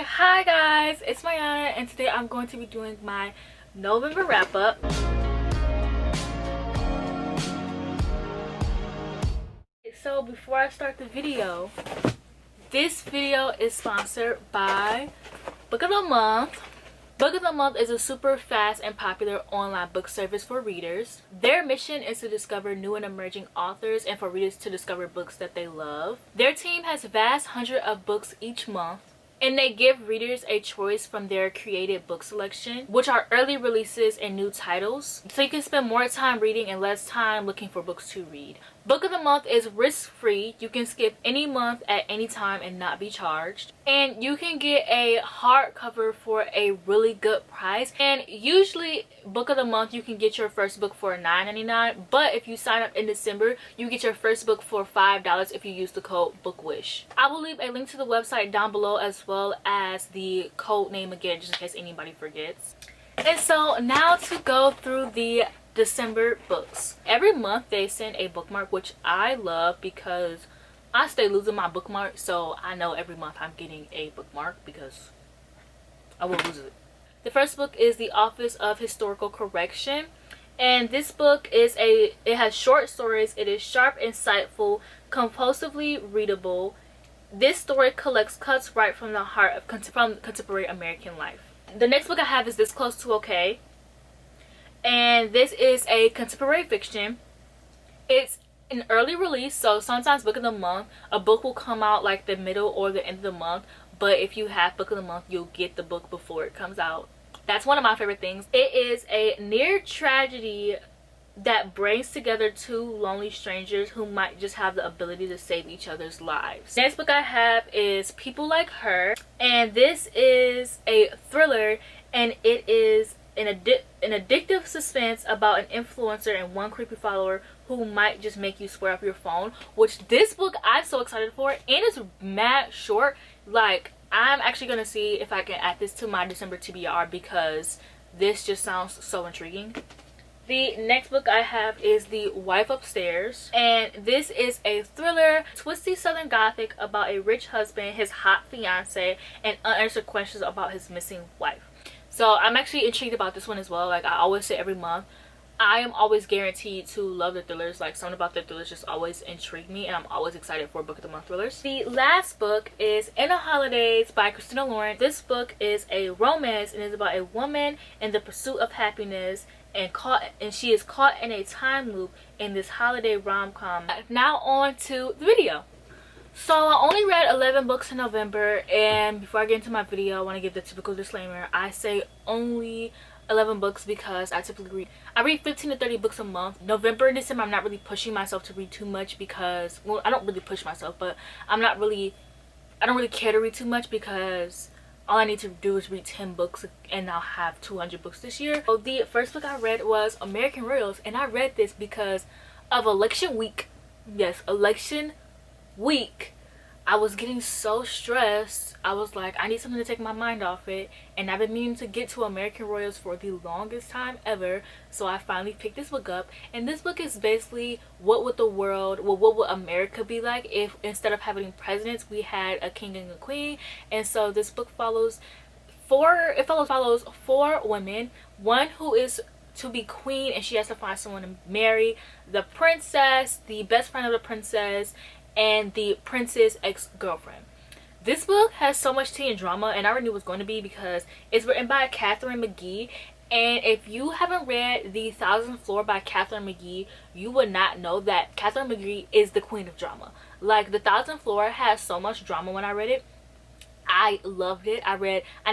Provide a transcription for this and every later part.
Hi guys, it's Mayana and today I'm going to be doing my November wrap up. So before I start the video, this video is sponsored by Book of the Month. Book of the Month is a super fast and popular online book service for readers. Their mission is to discover new and emerging authors and for readers to discover books that they love. Their team has vast hundreds of books each month, and they give readers a choice from their created book selection, which are early releases and new titles, so you can spend more time reading and less time looking for books to read. Book of the Month is risk-free. You can skip any month at any time and not be charged. And you can get a hardcover for a really good price. And usually, Book of the Month, you can get your first book for $9.99. But if you sign up in December, you get your first book for $5 if you use the code BOOKWISH. I will leave a link to the website down below as well as the code name again, just in case anybody forgets. And so now to go through the December books. Every month they send a bookmark, which I love because I stay losing my bookmark, so I know every month I'm getting a bookmark because I will lose it. The first book is The Office of Historical Correction, and this book is it has short stories. It is sharp, insightful, compulsively readable. This story collects cuts right from the heart of contemporary American life. The next book I have is This Close to Okay. And this is a contemporary fiction. It's an early release, so sometimes Book of the Month, a book will come out like the middle or the end of the month. But if you have Book of the Month, you'll get the book before it comes out. That's one of my favorite things. It is a near tragedy that brings together two lonely strangers who might just have the ability to save each other's lives. Next book I have is People Like Her, and this is a thriller, and it is an addictive suspense about an influencer and one creepy follower who might just make you swear off your phone, which this book I'm so excited for, and it's mad short. Like, I'm actually gonna see if I can add this to my December TBR because this just sounds so intriguing. The next book I have is The Wife Upstairs, and this is a thriller, twisty southern gothic about a rich husband, his hot fiance, and unanswered questions about his missing wife. So I'm actually intrigued about this one as well. Like I always say every month, I am always guaranteed to love the thrillers. Like something about the thrillers just always intrigue me, and I'm always excited for Book of the Month thrillers. The last book is In the Holidays by Christina Lauren. This book is a romance and is about a woman in the pursuit of happiness and she is caught in a time loop in this holiday rom-com. Now on to the video. So I only read 11 books in November, and before I get into my video I want to give the typical disclaimer. I say only 11 books because I read 15 to 30 books a month. November and December I'm not really pushing myself to read too much because, well, I don't really push myself, but I don't really care to read too much because all I need to do is read 10 books and I'll have 200 books this year. So the first book I read was American Royals, and I read this because of election week. Yes, election week. I was getting so stressed. I was like, I need something to take my mind off it, and I've been meaning to get to American Royals for the longest time ever, so I finally picked this book up. And this book is basically what would America be like if instead of having presidents we had a king and a queen. And so this book follows four women, one who is to be queen and she has to find someone to marry, the princess, the best friend of the princess, and the prince's ex-girlfriend. This book has so much tea and drama, and I already knew it was going to be because it's written by Catherine McGee. And if you haven't read The 1,000th Floor by Catherine McGee, you would not know that Catherine McGee is the queen of drama. Like, The 1,000th Floor has so much drama. When I read it, I loved it. I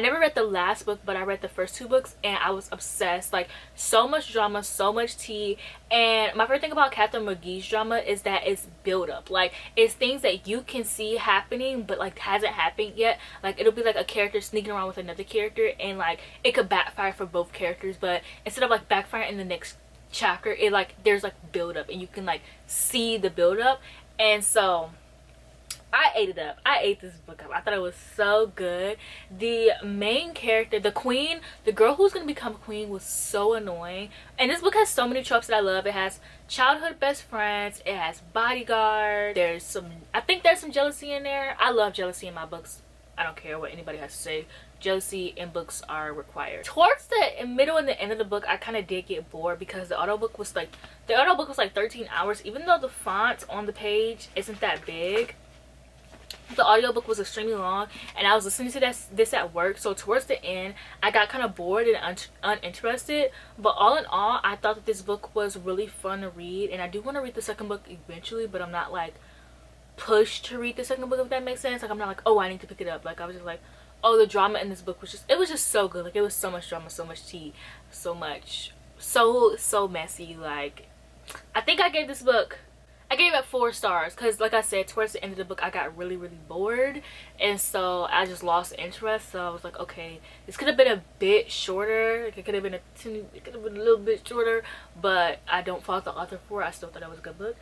never read the last book, but I read the first two books and I was obsessed. Like, so much drama, so much tea. And my favorite thing about Catherine McGee's drama is that it's build up. Like, it's things that you can see happening but like hasn't happened yet. Like, it'll be like a character sneaking around with another character, and like it could backfire for both characters, but instead of like backfiring in the next chapter, it like there's like build up and you can like see the build up. And so I ate it up. I ate this book up. I thought it was so good. The main character, the queen, the girl who's going to become queen, was so annoying. And this book has so many tropes that I love. It has childhood best friends. It has bodyguard. I think there's some jealousy in there. I love jealousy in my books. I don't care what anybody has to say. Jealousy in books are required. Towards the middle and the end of the book, I kind of did get bored because the audiobook was like 13 hours. Even though the font on the page isn't that big, the audiobook was extremely long, and I was listening to this at work. So towards the end, I got kind of bored and uninterested. But all in all, I thought that this book was really fun to read, and I do want to read the second book eventually, but I'm not like pushed to read the second book, if that makes sense. Like, I'm not like, oh, I need to pick it up. Like, I was just like, oh, the drama in this book was just so good. Like, it was so much drama, so much tea, so messy. Like, I think I gave this book, I gave it 4 stars because, like I said, towards the end of the book I got really bored, and so I just lost interest. So I was like, okay, this could have been a bit shorter. Like, it could have been a little bit shorter, but I don't fault the author for it. I still thought it was a good book.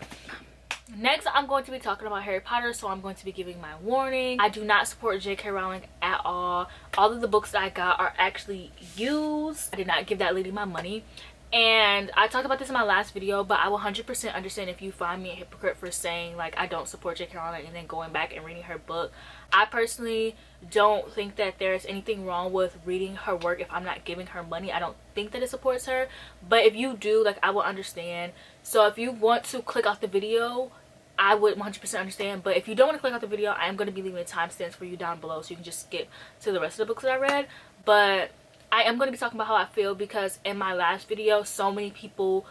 Next, I'm going to be talking about Harry Potter, so I'm going to be giving my warning. I do not support J.K. Rowling at all. All of the books that I got are actually used. I did not give that lady my money. And I talked about this in my last video, but I will 100% understand if you find me a hypocrite for saying like I don't support J.K. Rowling and then going back and reading her book. I personally don't think that there's anything wrong with reading her work if I'm not giving her money. I don't think that it supports her, but if you do, like, I will understand. So if you want to click off the video, I would 100% understand. But if you don't want to click off the video, I am going to be leaving the timestamps for you down below so you can just skip to the rest of the books that I read. But I am going to be talking about how I feel because in my last video, so many people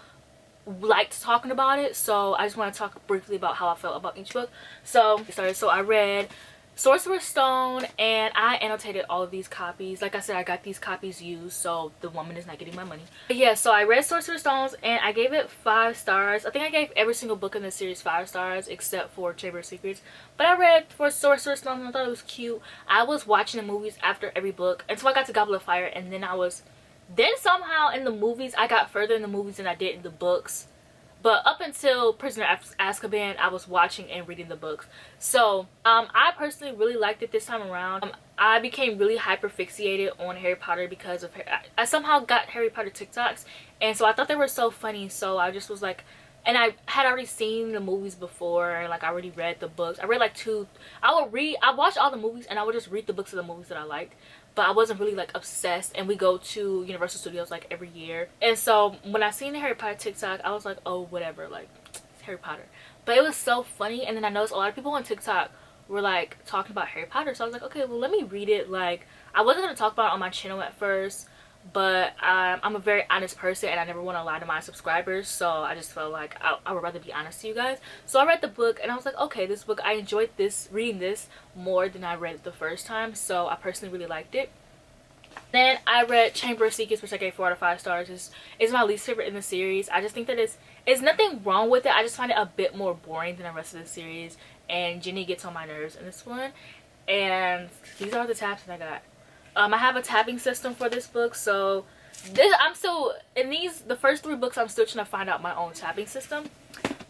liked talking about it. So I just want to talk briefly about how I felt about each book. So I read Sorcerer's Stone, and I annotated all of these copies. Like I said, I got these copies used, so the woman is not getting my money. But yeah, so I read Sorcerer's Stones, and I gave it 5 stars. I think I gave every single book in the series 5 stars, except for Chamber of Secrets. But I read for Sorcerer's Stone, and I thought it was cute. I was watching the movies after every book, until I got to Goblet of Fire, and then somehow in the movies, I got further in the movies than I did in the books. But up until Prisoner of Azkaban, I was watching and reading the books. So, I personally really liked it this time around. I became really hyper fixated on Harry Potter because of I somehow got Harry Potter TikToks. And so I thought they were so funny. So I just was like, and I had already seen the movies before. And like, I already read the books. I read like I watched all the movies and I would just read the books of the movies that I liked. But I wasn't really like obsessed, and we go to Universal Studios like every year. And so when I seen the Harry Potter TikTok, I was like, oh, whatever, like, it's Harry Potter. But it was so funny, and then I noticed a lot of people on TikTok were like talking about Harry Potter, so I was like, okay, well, let me read it. Like, I wasn't going to talk about it on my channel at first, but I'm a very honest person and I never want to lie to my subscribers, so I just felt like I would rather be honest to you guys. So I read the book and I was like, okay, this book, I enjoyed reading this more than I read it the first time, so I personally really liked it. Then I read Chamber of Secrets, which I gave 4 out of 5 stars. It's my least favorite in the series. I just think that it's nothing wrong with it. I just find it a bit more boring than the rest of the series, and Ginny gets on my nerves in this one. And these are the tabs that I got. I have a tabbing system for this book, so the first 3 books I'm still trying to find out my own tabbing system.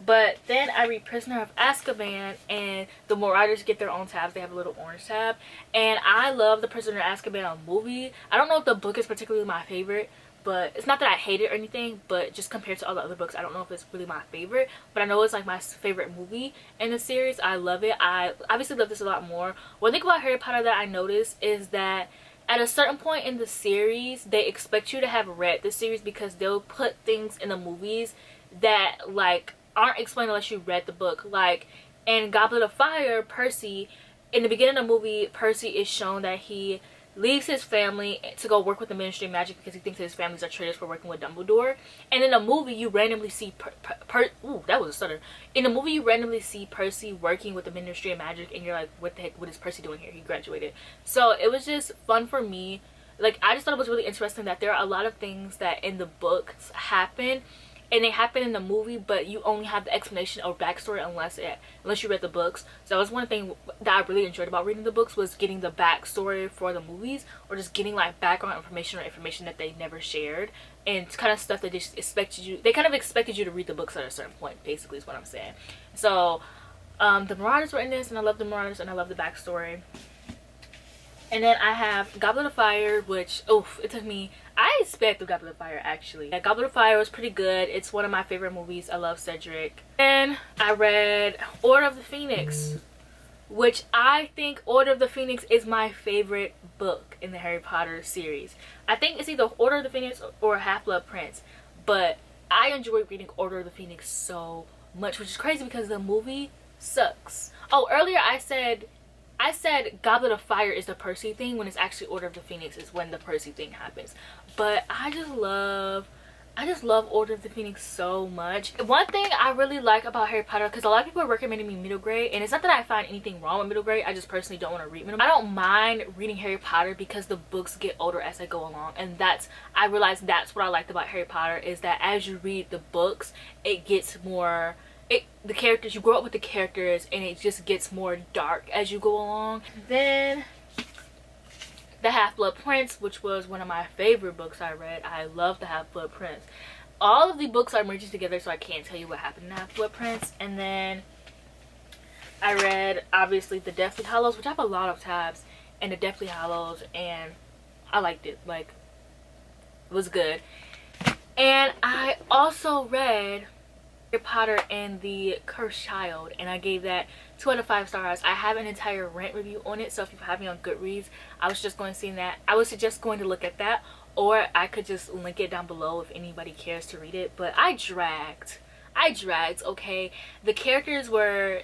But then I read Prisoner of Azkaban, and the Marauders get their own tabs. They have a little orange tab, and I love the Prisoner of Azkaban movie. I don't know if the book is particularly my favorite, but it's not that I hate it or anything, but just compared to all the other books, I don't know if it's really my favorite, but I know it's like my favorite movie in the series. I love it. I obviously love this a lot more. One thing about Harry Potter that I noticed is that at a certain point in the series, they expect you to have read the series because they'll put things in the movies that like aren't explained unless you read the book. Like in Goblet of Fire, Percy, in the beginning of the movie, Percy is shown that he leaves his family to go work with the Ministry of Magic because he thinks his families are traitors for working with Dumbledore. And in the movie, you randomly see ooh, that was a stutter. In the movie, you randomly see Percy working with the Ministry of Magic, and you're like, what the heck, what is Percy doing here? He graduated. So it was just fun for me. Like, I just thought it was really interesting that there are a lot of things that in the books happen, and they happen in the movie, but you only have the explanation or backstory unless you read the books. So that was one thing that I really enjoyed about reading the books, was getting the backstory for the movies, or just getting like background information or information that they never shared, and kind of stuff that they kind of expected you to read the books at a certain point, basically is what I'm saying. So the Marauders were in this, and I love the Marauders and I love the backstory. And then I have Goblet of Fire, which, oof, it took me, I sped through Goblet of Fire, actually. Yeah, Goblet of Fire was pretty good. It's one of my favorite movies. I love Cedric. And I read Order of the Phoenix. which I think Order of the Phoenix is my favorite book in the Harry Potter series. I think it's either Order of the Phoenix or Half-Blood Prince, but I enjoy reading Order of the Phoenix so much, which is crazy because the movie sucks. Oh, earlier I said Goblet of Fire is the Percy thing, when it's actually Order of the Phoenix is when the Percy thing happens. But I just love Order of the Phoenix so much. One thing I really like about Harry Potter, because a lot of people are recommending me middle grade, and it's not that I find anything wrong with middle grade, I just personally don't want to read middle grade. I don't mind reading Harry Potter because the books get older as I go along, and I realized that's what I liked about Harry Potter, is that as you read the books, it gets more, the characters, you grow up with the characters, and it just gets more dark as you go along. Then The Half-Blood Prince, which was one of my favorite books I read. I love The Half-Blood Prince. All of the books are merging together, so I can't tell you what happened in The Half-Blood Prince. And then I read, obviously, The Deathly Hallows, which I have a lot of tabs in The Deathly Hallows, and I liked it. Like, it was good. And I also read Harry Potter and the Cursed Child, and I gave that 2 out of 5 stars. I have an entire rant review on it, so if you have me on Goodreads, I was just going to see that. I would suggest going to look at that, or I could just link it down below if anybody cares to read it. But I dragged, okay? The characters were,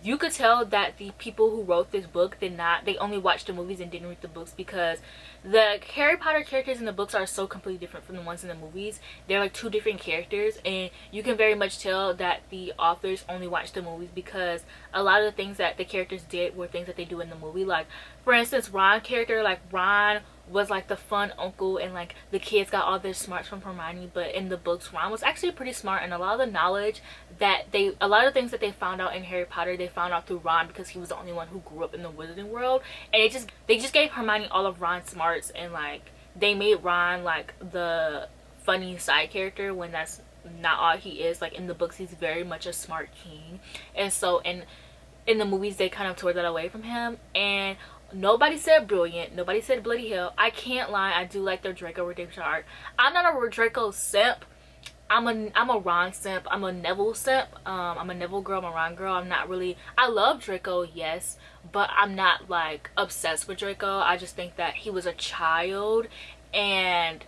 you could tell that the people who wrote this book they only watched the movies and didn't read the books, because the Harry Potter characters in the books are so completely different from the ones in the movies. They're like 2 different characters, and you can very much tell that the authors only watched the movies, because a lot of the things that the characters did were things that they do in the movie. Like, for instance, Ron's character, like, Ron was like the fun uncle, and like the kids got all their smarts from Hermione, but in the books Ron was actually pretty smart, and a lot of the knowledge that a lot of things that they found out in Harry Potter, they found out through Ron, because he was the only one who grew up in the wizarding world. And they just gave Hermione all of Ron's smarts, and like they made Ron like the funny side character, when that's not all he is. Like in the books he's very much a smart king, and so in the movies they kind of tore that away from him. And nobody said brilliant, nobody said bloody hell. I can't lie, I do like their Draco redemption arc. I'm not a Draco simp. I'm a Ron simp. I'm a Neville simp. I'm a Neville girl. I'm a Ron girl. I'm not really, I love Draco, yes, but I'm not like obsessed with Draco. I just think that he was a child, and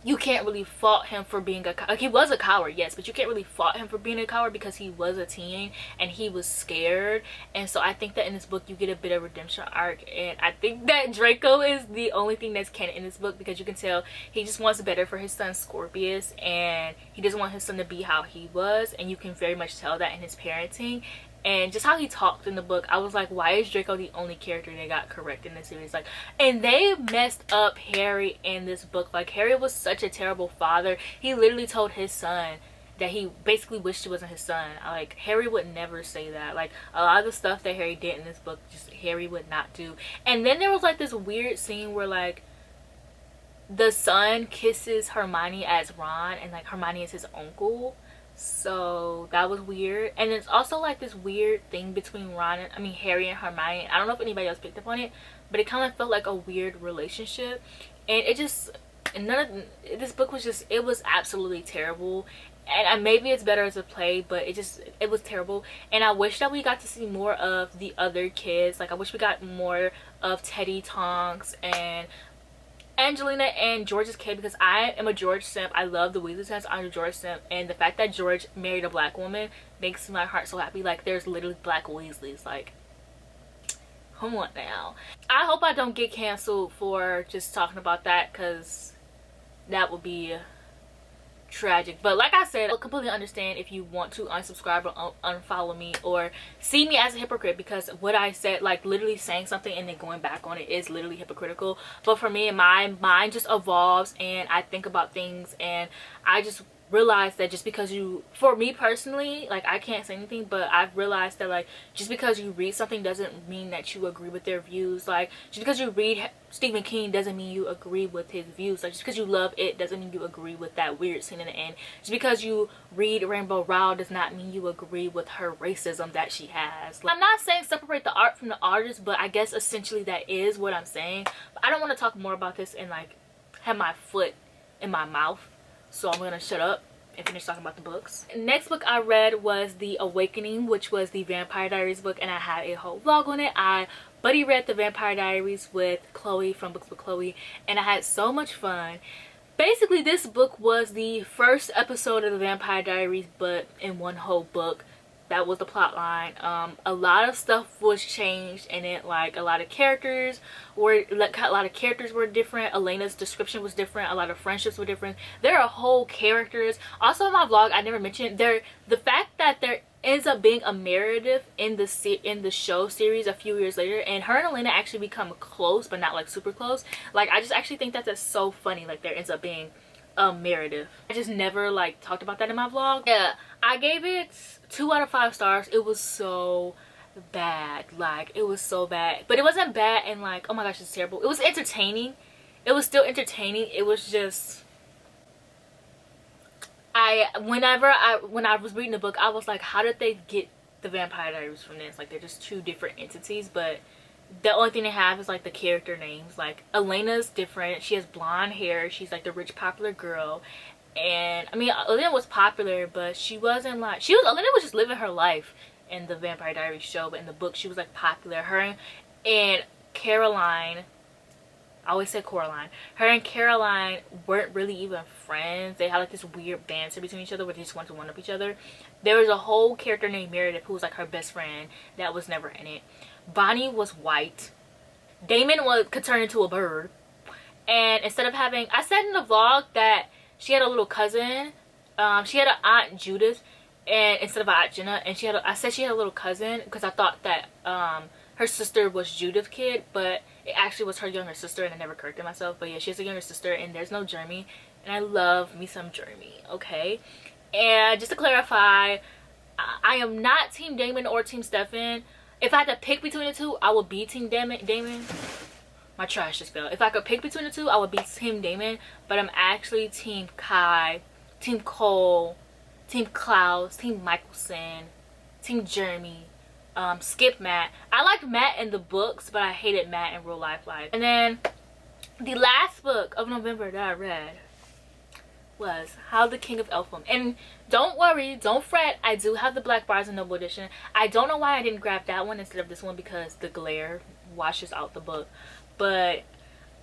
you can't really fault him for being like, he was a coward, yes, but you can't really fault him for being a coward, because he was a teen and he was scared. And so I think that in this book you get a bit of redemption arc, and I think that Draco is the only thing that's canon in this book, because you can tell he just wants better for his son Scorpius, and he doesn't want his son to be how he was, and you can very much tell that in his parenting. And just how he talked in the book, I was like, why is Draco the only character they got correct in this series? Like, and they messed up Harry in this book. Like, Harry was such a terrible father. He literally told his son that he basically wished he wasn't his son. Like, Harry would never say that. Like, a lot of the stuff that Harry did in this book, just Harry would not do. And then there was like this weird scene where like the son kisses Hermione as Ron, and like Hermione is his uncle. So that was weird. And it's also like this weird thing between Harry and Hermione. I don't know if anybody else picked up on it, but it kind of felt like a weird relationship. And it just, this book was just, it was absolutely terrible. And maybe it's better as a play, but it was terrible. And I wish that we got to see more of the other kids. Like, I wish we got more of Teddy, Tonks, and Angelina and George's kid, because I am a George simp. I love the Weasley simps. I'm a George simp, and the fact that George married a black woman makes my heart so happy. Like, there's literally black Weasleys. Like, come on now. I hope I don't get canceled for just talking about that, because that would be tragic. But like I said, I completely understand if you want to unsubscribe or unfollow me or see me as a hypocrite, because what I said, like literally saying something and then going back on it, is literally hypocritical. But for me, my mind just evolves, and I think about things, and I just realize that just because for me personally, like, I can't say anything, but I've realized that like just because you read something doesn't mean that you agree with their views. Like, just because you read Stephen King doesn't mean you agree with his views. Like, just because you love it doesn't mean you agree with that weird scene in the end. Just because you read Rainbow Rowell does not mean you agree with her racism that she has. Like, I'm not saying separate the art from the artist, but I guess essentially that is what I'm saying. But I don't want to talk more about this and like have my foot in my mouth, so I'm gonna shut up and finish talking about the books. Next book I read was The Awakening, which was the Vampire Diaries book, and I had a whole vlog on it. I buddy read the Vampire Diaries with Chloe from Books with Chloe, and I had so much fun. Basically, this book was the first episode of the Vampire Diaries, but in one whole book. That was the plot line. A lot of stuff was changed in it. Like a lot of characters were different. Elena's description was different. A lot of friendships were different. There are whole characters. Also in my vlog, I never mentioned the fact that there ends up being a Meredith in the show series a few years later, and her and Elena actually become close, but not like super close. Like I just actually think that that's so funny. Like there ends up being Meredith. I just never like talked about that in my vlog. Yeah, I gave it 2 out of 5 stars. It was so bad. Like it was so bad, but it wasn't bad and like, oh my gosh, it's terrible. It was entertaining. It was still entertaining. It was just, when I was reading the book, I was like, how did they get the Vampire Diaries from this? Like they're just 2 different entities, but the only thing they have is like the character names. Like Elena's different. She has blonde hair. She's like the rich popular girl. And I mean, Elena was popular, but she wasn't like, Elena was just living her life in the Vampire Diaries show, but in the book she was like popular. Her and Caroline, I always say Coraline, her and Caroline weren't really even friends. They had like this weird banter between each other where they just wanted to one up each other. There was a whole character named Meredith who was like her best friend that was never in it. Bonnie was white. Damon could turn into a bird. And instead of having, I said in the vlog that she had a little cousin. She had an aunt Judith, and instead of aunt Jenna, and I said she had a little cousin because I thought that her sister was Judith's kid, but it actually was her younger sister, and I never corrected myself. But yeah, she has a younger sister, and there's no Jeremy, and I love me some Jeremy. Okay, and just to clarify, I am not Team Damon or Team Stefan. If I had to pick between the two, I would be Team Damon. My trash just fell. If I could pick between the two, I would be Team Damon. But I'm actually Team Kai, Team Cole, Team Klaus, Team Michelson, Team Jeremy, skip Matt. I liked Matt in the books, but I hated Matt in real life. And then the last book of November that I read was How the King of Elfham. And don't worry, don't fret, I do have the Black Barnes and Noble edition. I don't know why I didn't grab that one instead of this one, because the glare washes out the book. But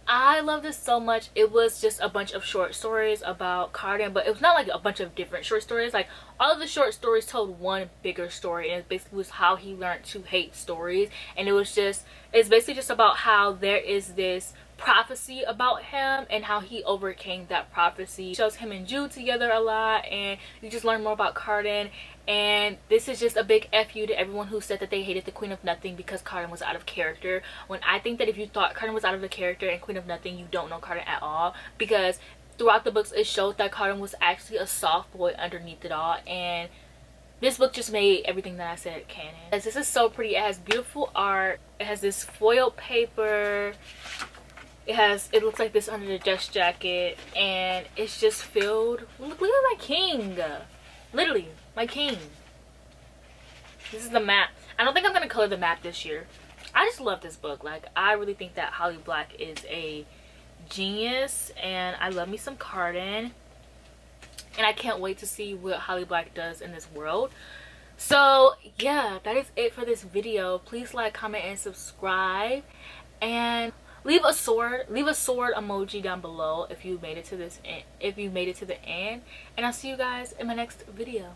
I love this so much. It was just a bunch of short stories about Cardan, but it was not like a bunch of different short stories. Like all of the short stories told one bigger story, and it basically was how he learned to hate stories. And it's basically just about how there is this prophecy about him and how he overcame that prophecy. It shows him and Jude together a lot, and you just learn more about Cardan. And this is just a big F you to everyone who said that they hated the Queen of Nothing because Cardan was out of character, when I think that if you thought Cardan was out of the character and Queen of Nothing, you don't know Cardan at all, because throughout the books it showed that Cardan was actually a soft boy underneath it all. And this book just made everything that I said canon. This is so pretty. It has beautiful art. It has this foil paper. It looks like this under the dust jacket, and it's just filled. Look at my king. Literally, my king. This is the map. I don't think I'm gonna color the map this year. I just love this book. Like, I really think that Holly Black is a genius, and I love me some Cardan. And I can't wait to see what Holly Black does in this world. So yeah, that is it for this video. Please like, comment, and subscribe, and leave a sword emoji down below if you made it to the end, and I'll see you guys in my next video.